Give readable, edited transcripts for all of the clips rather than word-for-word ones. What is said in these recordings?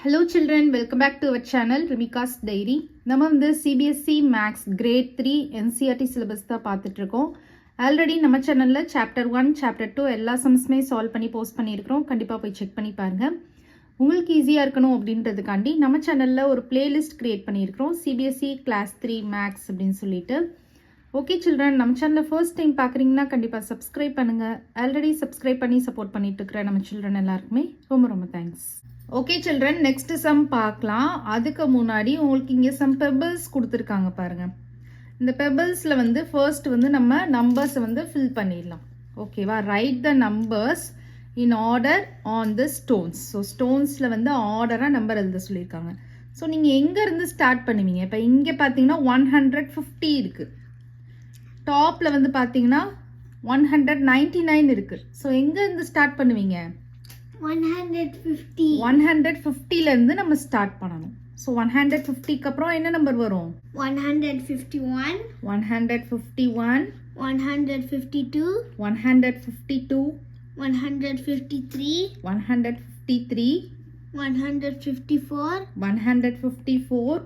Hello children, welcome back to our channel Rimika's Diary. நம்ம வந்து CBSE Max Grade 3 NCERT syllabus தான் பார்த்துட்டு இருக்கோம். ஆல்ரெடி நம்ம சேனல்ல சாப்டர் 1, சாப்டர் 2 எல்லா சம்ஸுமே சால்வ் பண்ணி போஸ்ட் பண்ணியிருக்கிறோம். கண்டிப்பாக போய் செக் பண்ணி பாருங்க. உங்களுக்கு ஈஸியாக இருக்கணும் அப்படின்றதுக்காண்டி நம்ம சேனலில் ஒரு பிளேலிஸ்ட் கிரியேட் பண்ணியிருக்கிறோம். CBSE கிளாஸ் 3 மேக்ஸ் அப்படின்னு சொல்லிட்டு. ஓகே சில்ட்ரன், நம்ம சேனலில் ஃபர்ஸ்ட் டைம் பார்க்குறீங்கன்னா கண்டிப்பாக சப்ஸ்கிரைப் பண்ணுங்கள். ஆல்ரெடி சப்ஸ்கிரைப் பண்ணி சப்போர்ட் பண்ணிட்டு இருக்கிற நம்ம சில்ட்ரன் எல்லாருக்குமே ரொம்ப ரொம்ப thanks. Okay children, next sum பார்க்கலாம். அதுக்கு முன்னாடி உங்களுக்கு இங்கே சம் பெபிள்ஸ் கொடுத்துருக்காங்க பாருங்க. இந்த பெபிள்ஸில் வந்து ஃபர்ஸ்ட் வந்து நம்ம நம்பர்ஸை வந்து ஃபில் பண்ணிடலாம். ஓகேவா? Right the numbers in order on the stones. So ஸ்டோன்ஸில் வந்து ஆர்டராக நம்பர் எழுத சொல்லியிருக்காங்க. ஸோ நீங்கள் எங்கேருந்து ஸ்டார்ட் பண்ணுவீங்க? இப்போ இங்கே பார்த்தீங்கன்னா 150 இருக்குது. டாப்பில் வந்து பார்த்தீங்கன்னா 199 இருக்குது. ஸோ எங்கேருந்து ஸ்டார்ட் பண்ணுவீங்க? 150லேருந்து நம்ம ஸ்டார்ட் பண்ணணும். ஸோ 150க்கு அப்புறம் என்ன நம்பர் வரும்? 151, 151, 152, 152, 153, 153, 154, 154,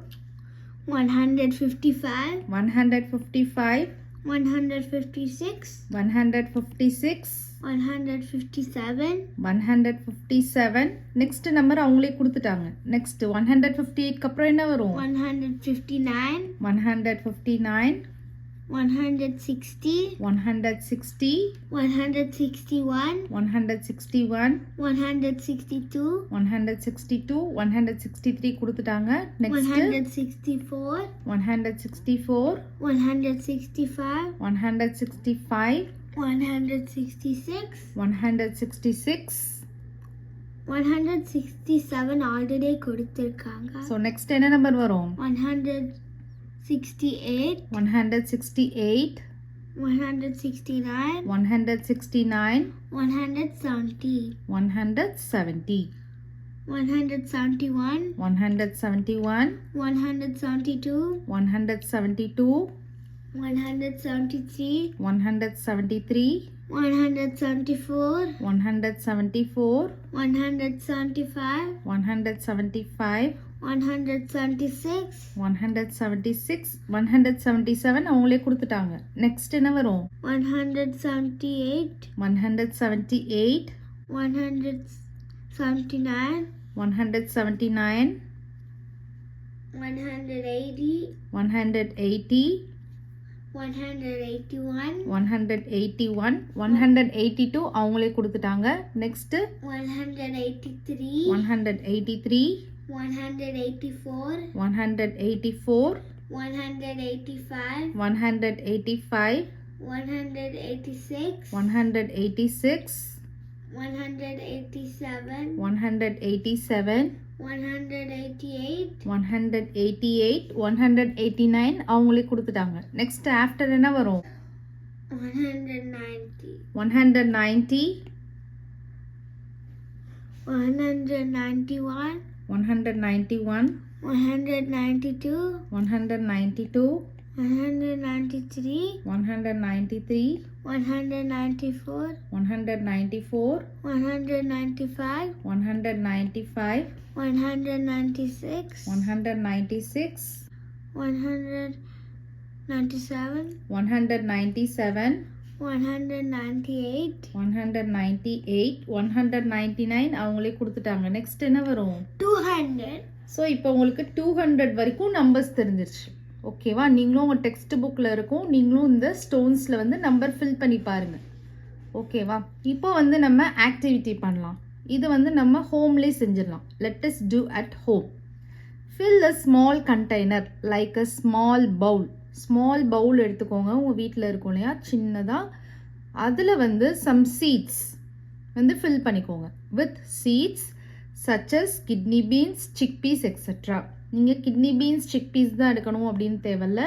155, 155, 156, 156, 157, 157. நெக்ஸ்ட் நம்பர் அவங்களே கொடுத்துட்டாங்க. நெக்ஸ்ட் 158க்கு அப்புறம் என்ன வரும்? 159, 159, 160, 160, 161, 161, 162, 162, 163 கொடுத்துட்டாங்க. நெக்ஸ்ட் 164, 164, 165, 165, 166, 166. 167 ஆல்ரெடி கொடுத்திருக்காங்க. ஸோ நெக்ஸ்ட் என்ன நம்பர் வரும்? 168, 168, 169, 169, 170, 170, 171, 171, 172, 172, 173, 173, 174, 174, 175, 175, 176, 176, 177 அவங்களே கொடுத்துட்டாங்க. நெக்ஸ்ட் என்ன வரும்? 178, 178, 179, 179, 180, 180, 181, 181, 182 அவங்களே கொடுத்துட்டாங்க. நெக்ஸ்ட் 183, 183, 184, 184, 185, 185, 186, 186, 187, 187, 188, 188, 189 அவங்களே கொடுத்துட்டாங்க. நெக்ஸ்ட் ஆஃப்டர் என்ன வரும்? 190, 190, 191, 191, 192, 192, 193, 193, 194, 194, 195, 195, 196, 196, 197, 197, 198, 198, 199 அவங்களே கொடுத்துட்டாங்க. நெக்ஸ்ட் என்ன வரும்? 200. ஸோ இப்போ உங்களுக்கு 200 வரைக்கும் நம்பர்ஸ் தெரிஞ்சிருச்சு. ஓகேவா? நீங்களும் உங்கள் டெக்ஸ்ட் புக்கில் இருக்கும், நீங்களும் இந்த ஸ்டோன்ஸில் வந்து நம்பர் ஃபில் பண்ணி பாருங்கள். ஓகேவா? இப்போ வந்து நம்ம ஆக்டிவிட்டி பண்ணலாம். இது வந்து நம்ம ஹோம்லேயே செஞ்சிடலாம். Let us do at home. Fill a small container like a small bowl. Small bowl எடுத்துக்கோங்க, உங்கள் வீட்டில் இருக்கும் இல்லையா, சின்னதாக. அதில் வந்து சம் சீட்ஸ் வந்து ஃபில் பண்ணிக்கோங்க. With seeds such as kidney beans, chickpeas etc. நீங்கள் கிட்னி பீன்ஸ் சிக்பீஸ் தான் எடுக்கணும் அப்படின்னு தேவையில்ல.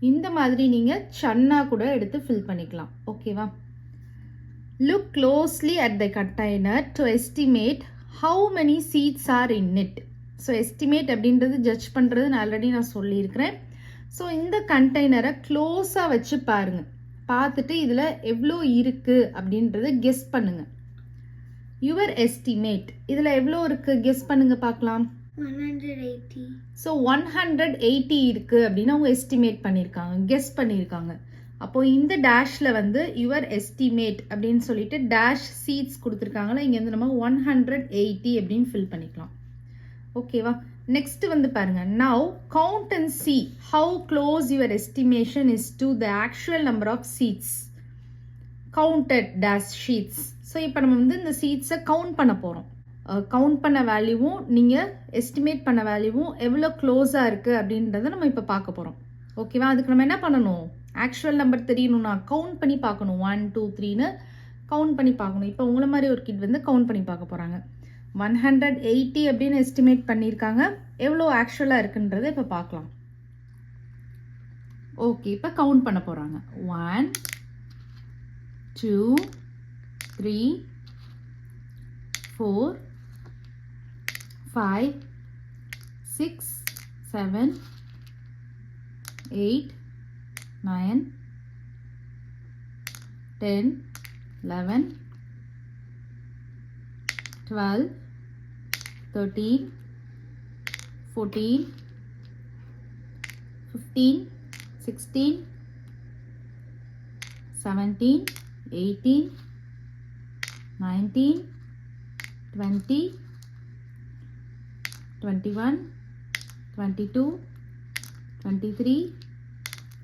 இந்த மாதிரி நீங்கள் சன்னா கூட எடுத்து ஃபில் பண்ணிக்கலாம். ஓகேவா? Look closely at the container to estimate how many seeds are in it. So estimate அப்படின்றது ஜட்ஜ் பண்ணுறது நான் ஆல்ரெடி சொல்லியிருக்கிறேன். ஸோ இந்த கண்டெய்னரை க்ளோஸாக வச்சு பாருங்கள். பார்த்துட்டு இதில் எவ்வளோ இருக்குது அப்படின்றத கெஸ் பண்ணுங்கள். யுவர் எஸ்டிமேட் இதில் எவ்வளோ இருக்குது கெஸ் பண்ணுங்க பார்க்கலாம். 180. ஸோ 180 இருக்குது அப்படின்னு அவங்க எஸ்டிமேட் பண்ணியிருக்காங்க, கெஸ் பண்ணியிருக்காங்க. அப்போ இந்த டேஷில் வந்து யுவர் எஸ்டிமேட் அப்படின்னு சொல்லிட்டு டேஷ் சீட்ஸ் கொடுத்துருக்காங்களா, இங்கே வந்து நம்ம 180 அப்படின்னு ஃபில் பண்ணிக்கலாம். ஓகேவா? நெக்ஸ்ட் வந்து பாருங்க, now count and see how close your estimation is to the actual number of seeds counted dash seeds. So இப்போ நம்ம வந்து இந்த சீட்ஸை கவுண்ட் பண்ண போகிறோம். கவுண்ட் பண்ண வேல்யூவும் நீங்கள் எஸ்டிமேட் பண்ண வேல்யூவும் எவ்வளோ க்ளோஸாக இருக்குது அப்படின்றத நம்ம இப்போ பார்க்க போகிறோம். ஓகேவா? அதுக்கு நம்ம என்ன பண்ணணும், ஆக்சுவல் நம்பர் தெரியணும்னா கவுண்ட் பண்ணி பார்க்கணும். 1 2 3ன்னு கவுண்ட் பண்ணி பார்க்கணும். இப்போ உங்களை மாதிரி ஒரு கிட் வந்து கவுண்ட் பண்ணி பார்க்க போகிறாங்க. 180 அப்படின்னு எஸ்டிமேட் பண்ணியிருக்காங்க. எவ்வளோ ஆக்சுவலாக இருக்குன்றதை இப்போ பார்க்கலாம். ஓகே, இப்போ கவுண்ட் பண்ண போகிறாங்க. 1 2 3 4 5 6 7 8 9 10 11 12 13 14 15 16 17 18 19 20 21 22 23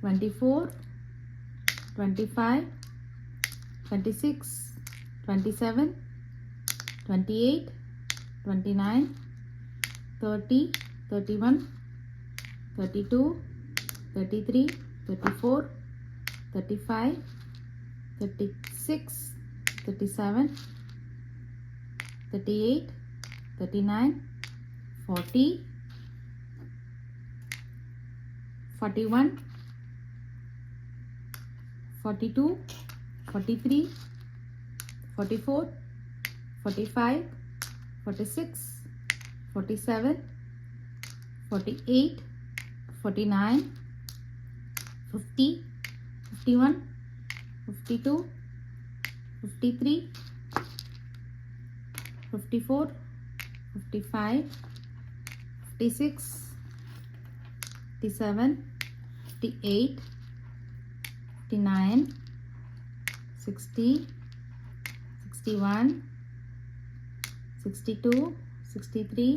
24 25 26 27 28 29 30 31 32 33 34 35 36 37 38 39 40 41 42 43 44 45 46 47 48 49 50 51 52 53 54 55 56 57 58 59 60 61 62 63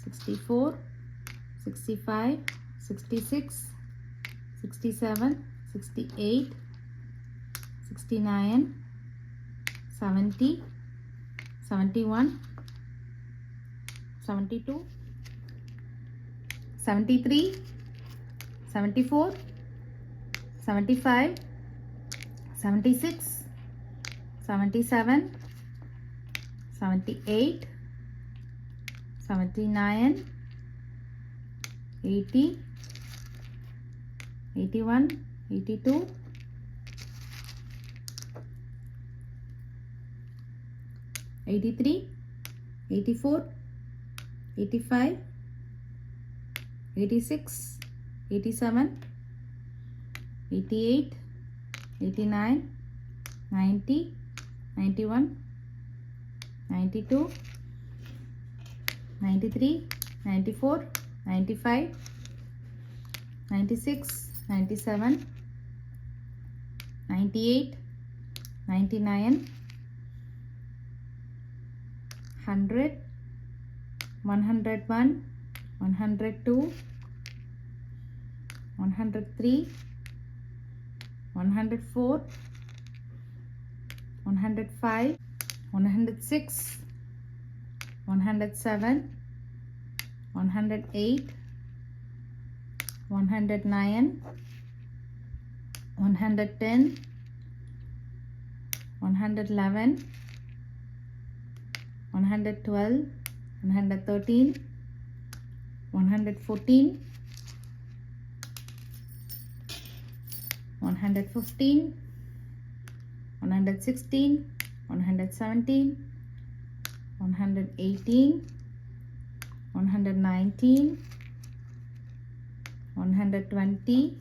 64 65 66 67 68 69 70 71 72 73 74 75 76 77 78 79 80 81 82 83 84 85 86 87 88 89 90 91 92 93 94 95 96 97 98 99 100 101 102 103 104 105 106 107 108 109 110 111 112 113 114 115 116 117 118 119 120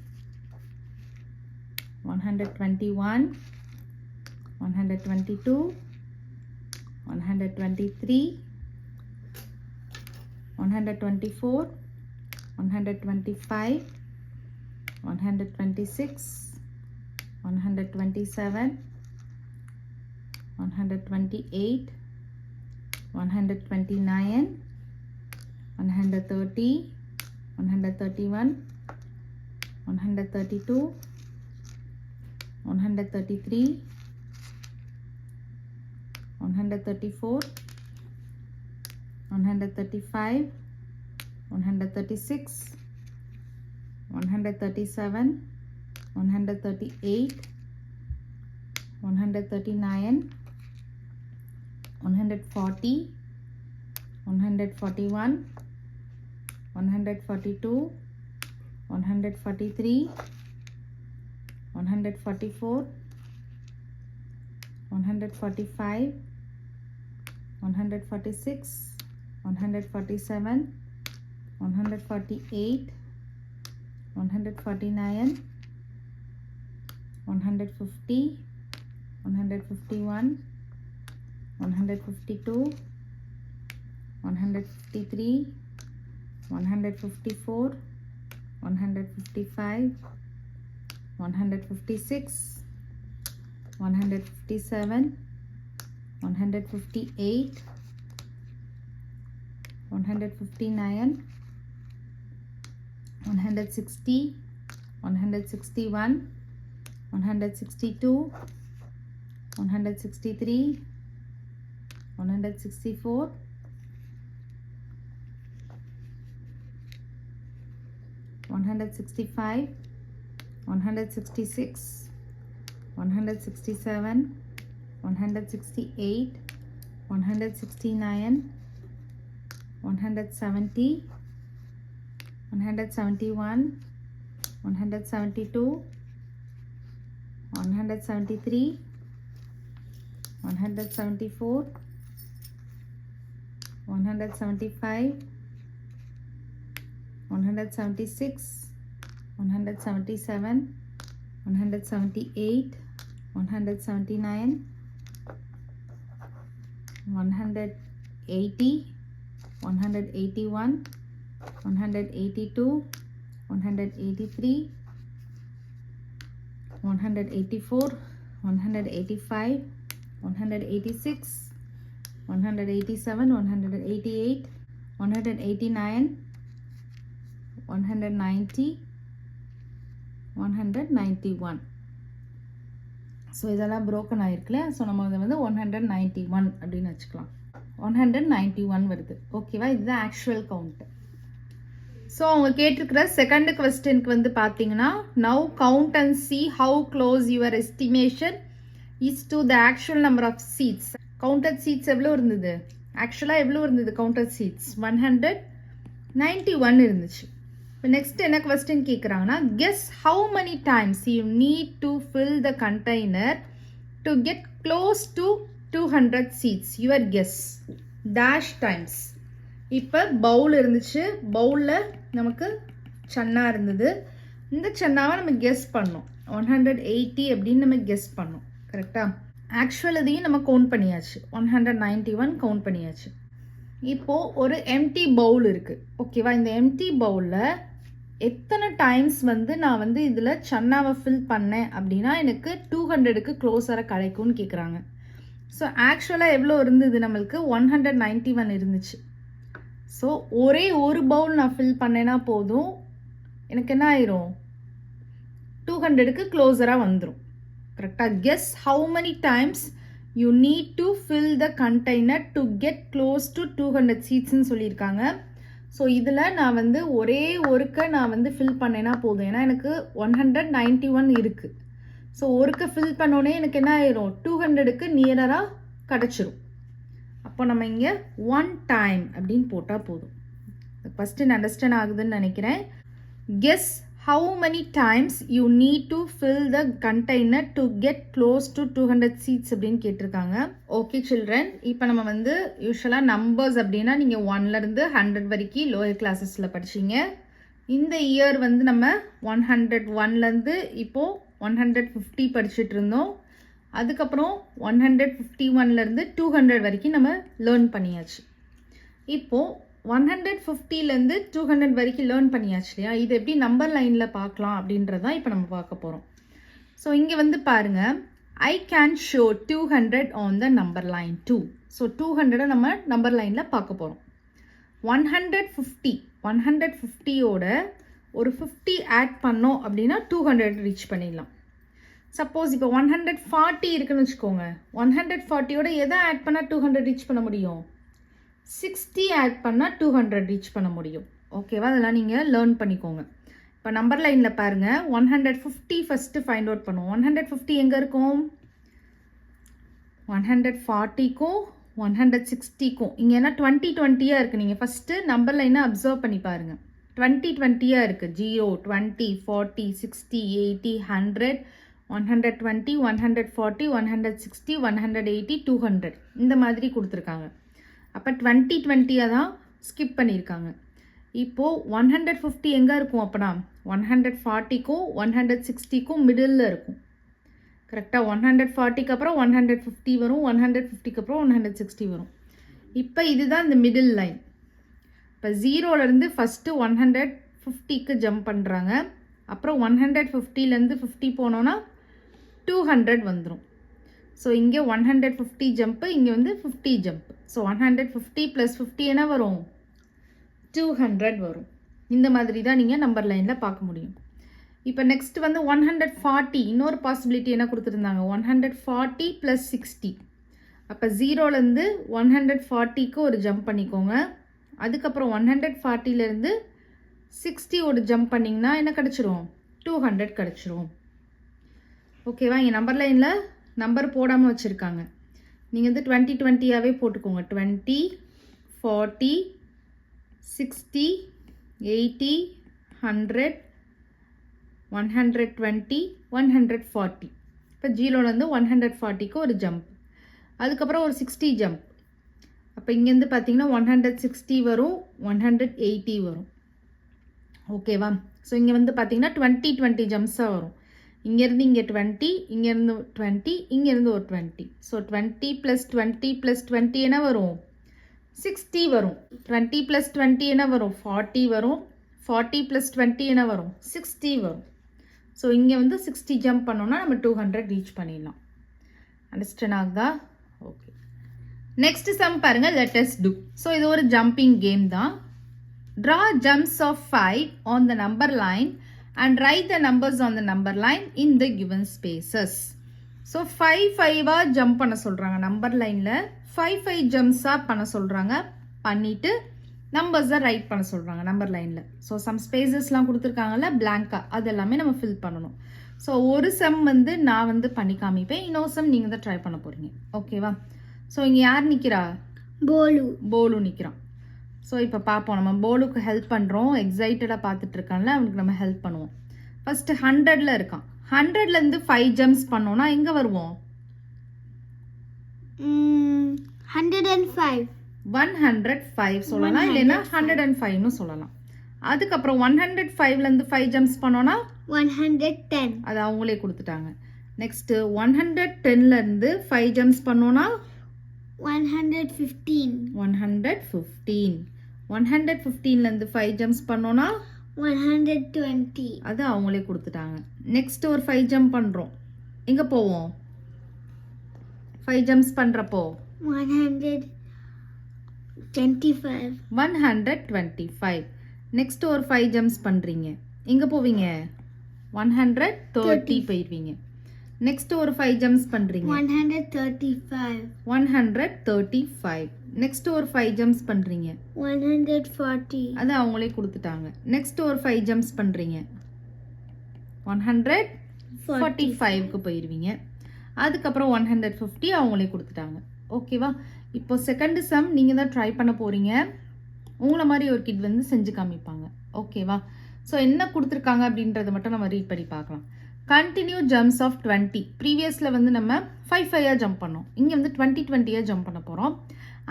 121 122 123 124, 125, 126, 127, 128, 129, 130, 131, 132, 133, 134, 135, 136, 137, 138, 139, 140, 141, 142, 143, 144, 145, 146, 147, 148, 149, 150, 151, 152, 153, 154, 155, 156, 157, 158, 159, 160, 161, 162, 163, 164, 165, 166, 167, 168, 169, 170, 171, 172, 173, 174, 175, 176, 177, 178, 179, 180, 181, 182, 183, 184, 185, 186, 187, 188, 189, 190, 191. ஸோ இதெல்லாம் broken ஆயிருக்குல்ல. ஸோ நம்ம அதை வந்து 191 அப்படின்னு வச்சுக்கலாம். 191 வருது. ஓகேவா? இதுதான் ஆக்சுவல் கவுண்ட். ஸோ அவங்க கேட்டிருக்கிற செகண்ட் கொஸ்டினுக்கு வந்து பார்த்தீங்கன்னா, now count and see how close your estimation is to the actual number of seeds. Counted seeds எவ்வளோ இருந்தது? ஆக்சுவலாக எவ்வளோ இருந்தது கவுண்டட் சீட்ஸ்? 191 இருந்துச்சு. இப்போ நெக்ஸ்ட் என்ன கொஸ்டின் கேட்குறாங்கன்னா, guess how many times you need to fill the container to get close to 200 seeds. Your guess dash times. இப்போ பவுல் இருந்துச்சு, பவுலில் நமக்கு சன்னா இருந்தது. இந்த சன்னாவை நம்ம கெஸ் பண்ணோம். 180 அப்படின்னு நம்ம கெஸ் பண்ணோம். கரெக்டாக? ஆக்சுவல் இதையும் நம்ம கவுண்ட் பண்ணியாச்சு. 191 கவுண்ட் பண்ணியாச்சு. இப்போது ஒரு எம்டி பவுல் இருக்குது. ஓகேவா? இந்த எம்டி பவுலில் எத்தனை டைம்ஸ் வந்து நான் வந்து இதில் சன்னாவை ஃபில் பண்ணேன் அப்படின்னா எனக்கு 200க்கு க்ளோஸராக கிடைக்கும்னு கேட்குறாங்க. ஸோ ஆக்சுவலாக எவ்வளோ இருந்தது? நம்மளுக்கு 191 இருந்துச்சு. ஸோ ஒரே ஒரு பவுல் நான் ஃபில் பண்ணேன்னா போதும், எனக்கு என்ன ஆயிரும்? 200க்கு க்ளோஸராக வந்துடும். கரெக்டாக? Guess how many times you need to fill the container to get close to 200 சீட்ஸ்ன்னு சொல்லியிருக்காங்க. ஸோ இதில் நான் வந்து ஒரே ஒருக்க நான் வந்து ஃபில் பண்ணேன்னா போதும். ஏன்னா எனக்கு 191 இருக்குது. ஸோ ஒருக்க ஃபில் பண்ணோடனே எனக்கு என்ன ஆயிரும்? 200க்கு நியராக கிடச்சிரும். அப்போ நம்ம இங்கே 1 டைம் அப்படின்னு போட்டால் போதும். ஃபஸ்ட்டு அண்டர்ஸ்டாண்ட் ஆகுதுன்னு நினைக்கிறேன். Guess how many times you need to fill the container to get close to 200 seeds அப்படின்னு கேட்டிருக்காங்க. ஓகே சில்ட்ரன், இப்போ நம்ம வந்து யூஸ்வலாக நம்பர்ஸ் அப்படின்னா நீங்கள் 1லேருந்து 100 வரைக்கும் லோயர் கிளாஸஸில் படிச்சிங்க. இந்த இயர் வந்து நம்ம 101லேருந்து இப்போது 150 படிச்சுட்டு இருந்தோம். அதுக்கப்புறம் 151லேருந்து 200 வரைக்கும் நம்ம லேர்ன் பண்ணியாச்சு. இப்போது 150லேருந்து 200 வரைக்கும் லேர்ன் பண்ணியாச்சு இல்லையா? இது எப்படி நம்பர் லைனில் பார்க்கலாம் அப்படின்றதான் இப்போ நம்ம பார்க்க போகிறோம். ஸோ இங்கே வந்து பாருங்கள், I can show 200 on the number line 2. So 200 நம்ம நம்பர் லைனில் பார்க்க போகிறோம். 150யோட ஒரு 50 ஆட் பண்ணோம் அப்படின்னா 200 ரீச் பண்ணிடலாம். சப்போஸ் இப்போ 140 இருக்குன்னு வச்சுக்கோங்க, 140யோட எதை ஆட் பண்ணால் 200 ரீச் பண்ண முடியும்? 60 ஆட் பண்ணால் 200 ரீச் பண்ண முடியும். ஓகேவா? அதெல்லாம் நீங்கள் லேர்ன் பண்ணிக்கோங்க. இப்போ நம்பர் லைனில் பாருங்கள், 150 ஃபஸ்ட்டு ஃபைண்ட் அவுட் பண்ணுவோம். 150 எங்கே இருக்கும்? 140க்கும் 160க்கும் இங்கே என்ன 20-20யாக இருக்குது. நீங்கள் ஃபஸ்ட்டு நம்பர் லைனை அப்சர்வ் பண்ணி பாருங்கள். 20-20யாக இருக்குது. 0, 20, 40, 60, 80, 100, 120, 140, 160, 180, 200 இந்த மாதிரி கொடுத்துருக்காங்க. அப்போ 20-20யாக தான் ஸ்கிப் பண்ணியிருக்காங்க. இப்போது 150 எங்கே இருக்கும்? அப்போனா 140க்கும் 160க்கும் மிடில் இருக்கும். கரெக்டாக 140க்கு அப்புறம் 150 வரும், 150க்கு அப்புறம் 160 வரும். இப்போ இதுதான் இந்த மிடில் லைன். இப்போ 0லேருந்து ஃபஸ்ட்டு 150க்கு ஜம்ப் பண்ணுறாங்க. அப்புறம் 150லேருந்து 50 போனோன்னா 200 வந்துடும். ஸோ இங்கே 150 ஜம்ப்பு, இங்கே வந்து 50 ஜம்ப்பு. ஸோ 150 + 50 என்ன வரும்? 200 வரும். இந்த மாதிரி தான் நீங்கள் நம்பர் லைனில் பார்க்க முடியும். இப்போ நெக்ஸ்ட் வந்து 140, இன்னொரு பாசிபிலிட்டி என்ன கொடுத்துருந்தாங்க? 140 + 60. அப்போ 0லேருந்து 140க்கு ஒரு ஜம்ப் பண்ணிக்கோங்க. அதுக்கப்புறம் 140லேருந்து 60 ஒரு ஜம்ப் பண்ணிங்கன்னா என்ன கிடச்சிரும்? 200 கிடச்சிரும். ஓகேவா? இங்கே நம்பர் லைனில் நம்பர் போடாமல் வச்சுருக்காங்க. நீங்கள் வந்து 20-20ஆகவே போட்டுக்கோங்க. 20, 40, 60, 80, 100, 120, 140. இப்போ 0லேருந்து 140க்கு ஒரு ஜம்ப், அதுக்கப்புறம் ஒரு 60 ஜம்ப். அப்போ இங்கேருந்து பார்த்தீங்கன்னா 160 வரும், 180 வரும். ஓகேவா? ஸோ இங்கே வந்து பார்த்தீங்கன்னா 20-20 ஜம்ப்ஸாக வரும். இங்கேருந்து இங்கே 20, இங்கேருந்து 20, இங்கேருந்து ஒரு 20. ஸோ 20 + 20 + 20 என்ன வரும்? 60 வரும். 20 + 20 என்ன வரும்? 40 வரும். 40 + 20 என்ன வரும்? 60 வரும். ஸோ இங்கே வந்து 60 ஜம்ப் பண்ணோன்னா நம்ம 200 ரீச் பண்ணிடலாம். அண்டர்ஸ்டாண்ட் ஆகுதா? ஓகே. நெக்ஸ்ட் சம் பாருங்கள், let us do. ஸோ இது ஒரு ஜம்பிங் கேம் தான். Draw jumps of 5 on the number line and write the numbers on the number line in the given spaces. So 5-5ஆக jump பண்ண சொல்கிறாங்க. Number லைனில் 5 ஜம்ப்ஸாக பண்ண சொல்கிறாங்க. பண்ணிவிட்டு நம்பர்ஸை ரைட் பண்ண சொல்கிறாங்க நம்பர் லைனில். ஸோ சம் ஸ்பேசஸ்லாம் கொடுத்துருக்காங்கல்ல பிளாங்காக, அது எல்லாமே நம்ம ஃபில் பண்ணணும். ஸோ ஒரு சம் வந்து நான் வந்து பண்ணி காமிப்பேன், இன்னொரு சம் நீங்கள் தான் ட்ரை பண்ண போகிறீங்க. ஓகேவா? ஸோ இங்கே யார் நிற்கிறா? போலு நிற்கிறான். ஸோ இப்போ பார்ப்போம், நம்ம போலுக்கு ஹெல்ப் பண்ணுறோம். எக்ஸைட்டடாக பார்த்துட்ருக்கான்ல, அவனுக்கு நம்ம ஹெல்ப் பண்ணுவோம். ஃபஸ்ட்டு 100ல் இருக்கான். 100லேருந்து 5 ஜம்ப்ஸ் பண்ணோன்னா எங்கே வருவோம்? 105 சொல்லலாம், இல்லைன்னா 105ன்னு சொல்லலாம். அதுக்கப்புறம் 105லேருந்து 5 ஜம்ப்ஸ் பண்ணோன்னா 110. அது அவங்களே கொடுத்துட்டாங்க. நெக்ஸ்ட்டு 110லேருந்து 5 ஜம்ப்ஸ் பண்ணோன்னா 115. 115லேருந்து 5 ஜம்ப்ஸ் பண்ணோன்னா 120. அது அவங்களே கொடுத்துட்டாங்க. நெக்ஸ்ட் ஒரு 5 ஜம்ப் பண்ணுறோம். எங்கே போவோம்? 5 ஜம்ப்ஸ் பண்ணுறப்போ 125. நெக்ஸ்ட் ஒரு 5 ஜம்ப்ஸ் பண்ணுறீங்க. எங்கே போவீங்க? 130 போயிடுவீங்க. நெக்ஸ்ட் ஒரு 5 ஜம்ப்ஸ் பண்ணுறீங்க. 135. நெக்ஸ்ட் ஒரு 5 ஜம்ப்ஸ் பண்ணுறீங்க. 140. அது அவங்களே கொடுத்துட்டாங்க. நெக்ஸ்ட் ஒரு 5 ஜம்ப்ஸ் பண்ணுறீங்க. 145க்கு போயிடுவீங்க. அதுக்கப்புறம் 150 அவங்களே கொடுத்துட்டாங்க. ஓகேவா? இப்போ செகண்ட் சம் நீங்கள் தான் ட்ரை பண்ண போகிறீங்க. உங்களை மாதிரி ஒரு கிட் வந்து செஞ்சு காமிப்பாங்க. ஓகேவா? ஸோ என்ன கொடுத்துருக்காங்க அப்படின்றத மட்டும் நம்ம ரீட் பண்ணி பார்க்கலாம். Continue jumps of 20. ப்ரீவியஸில் வந்து நம்ம 5-5ஆக ஜம்ப் பண்ணோம். இங்கே வந்து 20-20ஆக ஜம்ப் பண்ண போகிறோம்.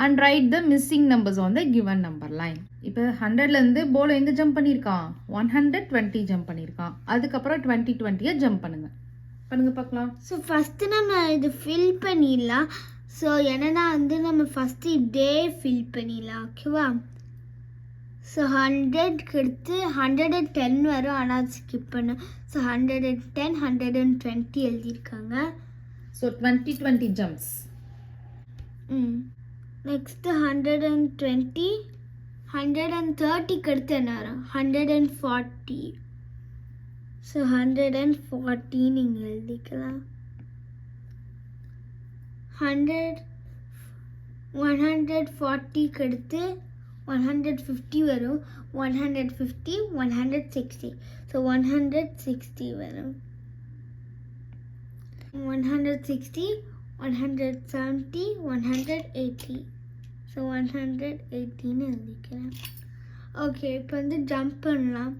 And right the missing numbers on the given number line. இப்போ 100லேருந்து போல எங்கே ஜம்ப் பண்ணியிருக்கான்? 120 ஜம்ப் பண்ணியிருக்கான். அதுக்கப்புறம் 20-20ஆக ஜம்ப் பண்ணுங்க பார்க்கலாம். ஸோ ஃபஸ்ட்டு நம்ம இது ஃபில் பண்ணிடலாம். ஸோ என்னன்னா வந்து நம்ம ஃபஸ்ட்டு இப்படியே ஃபில் பண்ணிடலாம். ஓகேவா? ஸோ 100க்கு அடுத்து 110 வரும், ஆனால் ஸ்கிப் பண்ண. ஸோ 110, 120 எழுதியிருக்காங்க. So 20 jumps. நெக்ஸ்ட்டு 120, 130க்கு அடுத்து என்ன வரும்? 140. ஸோ 140 நீங்கள் எழுதிக்கலாம். 140க்கு அடுத்து 150 வரும். 150, 160. ஸோ 160 வரும். 160, 170, 180. ஸோ 180ன்னு எழுதிக்கிறேன். ஓகே, இப்போ வந்து ஜம்ப் பண்ணலாம்.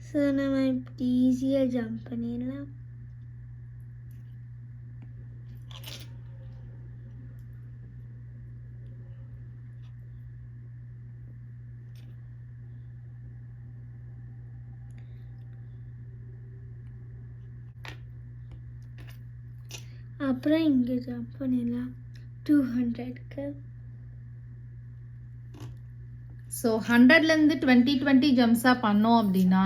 ஸோ நம்ம இப்படி ஈஸியாக ஜம்ப் பண்ணிடலாம். அப்புறம் இங்கே ஜம்ப் பண்ணிடலாம் 200க்கு. ஸோ 100லேருந்து 20 ஜம்ப்ஸாக பண்ணோம் அப்படின்னா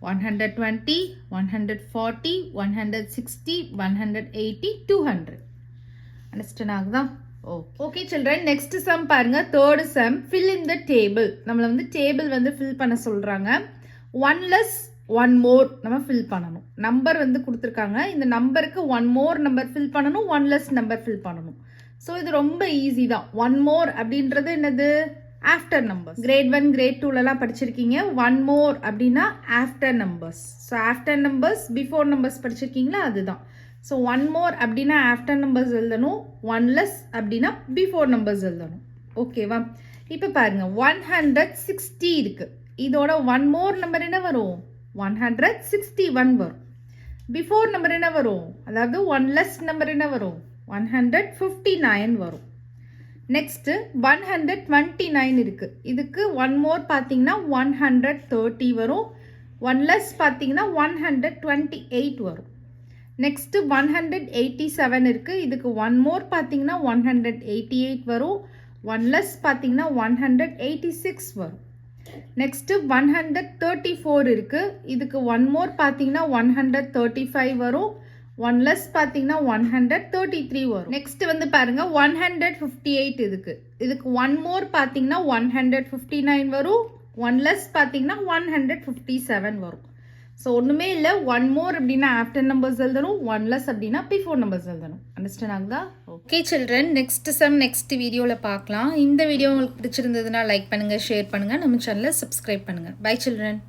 120, 140, 160, 180, 200. அண்டர்ஸ்டாண்ட் ஆகுதா? ஓகே சில்ட்ரன், நெக்ஸ்ட் சம் பாருங்க. Third sum, fill in the table. நம்மளை வந்து டேபிள் வந்து ஃபில் பண்ண சொல்கிறாங்க. 1 less 1 more நம்ம ஃபில் பண்ணணும். நம்பர் வந்து கொடுத்துருக்காங்க. இந்த நம்பருக்கு 1 more நம்பர் ஃபில் பண்ணணும், 1 less நம்பர் ஃபில் பண்ணணும். ஸோ இது ரொம்ப ஈஸி தான். 1 more அப்படின்றது என்னது? After numbers. கிரேட் 1 கிரேட் 2லலாம் படிச்சிருக்கீங்க. 1 more அப்படின்னா after numbers. So after numbers before numbers படிச்சிருக்கீங்களா? அதுதான். ஸோ 1 more அப்படின்னா ஆஃப்டர் நம்பர்ஸ் எழுதணும், 1 less அப்படின்னா பிஃபோர் நம்பர்ஸ் எழுதணும். ஓகேவா? இப்போ பாருங்க 160 இருக்கு. இதோட 1 more நம்பர் என்ன வரும்? 161 வரும். பிஃபோர் நம்பர் என்ன வரும்? அதாவது 1 less நம்பர் என்ன வரும்? 159 வரும். நெக்ஸ்ட் 129 இருக்கு. இதுக்கு 1 more பார்த்தீங்கன்னா 130 வரும். 1 less பார்த்தீங்கன்னா 128 வரும். நெக்ஸ்ட் 187 இருக்கு. இதுக்கு 1 more பார்த்தீங்கன்னா 188 வரும். 1 less பார்த்தீங்கன்னா 186 வரும். நெக்ஸ்ட் 134 இருக்கு. இதுக்கு 1 more பார்த்தீங்கன்னா 135 வரும். 1 less பார்த்தீங்கன்னா 133 வரும். நெக்ஸ்ட் வந்து பாருங்க 158 இதுக்கு 1 more பார்த்தீங்கன்னா 159 வரும். 1 less பார்த்தீங்கன்னா 157 வரும். ஸோ ஒன்றுமே இல்லை. 1 more அப்படின்னா ஆஃப்டர் நம்பர்ஸ் எழுதணும், 1 less அப்படின்னா பிஃபோர் நம்பர்ஸ் எழுதணும். அண்டர்ஸ்டாண்ட் ஆகுதா? Okay children, next sum next வீடியோவில் பார்க்கலாம். இந்த வீடியோ உங்களுக்கு பிடிச்சிருந்ததுன்னா லைக் பண்ணுங்கள், ஷேர் பண்ணுங்கள், நம்ம சேனலை சப்ஸ்கிரைப் பண்ணுங்கள். Bye children.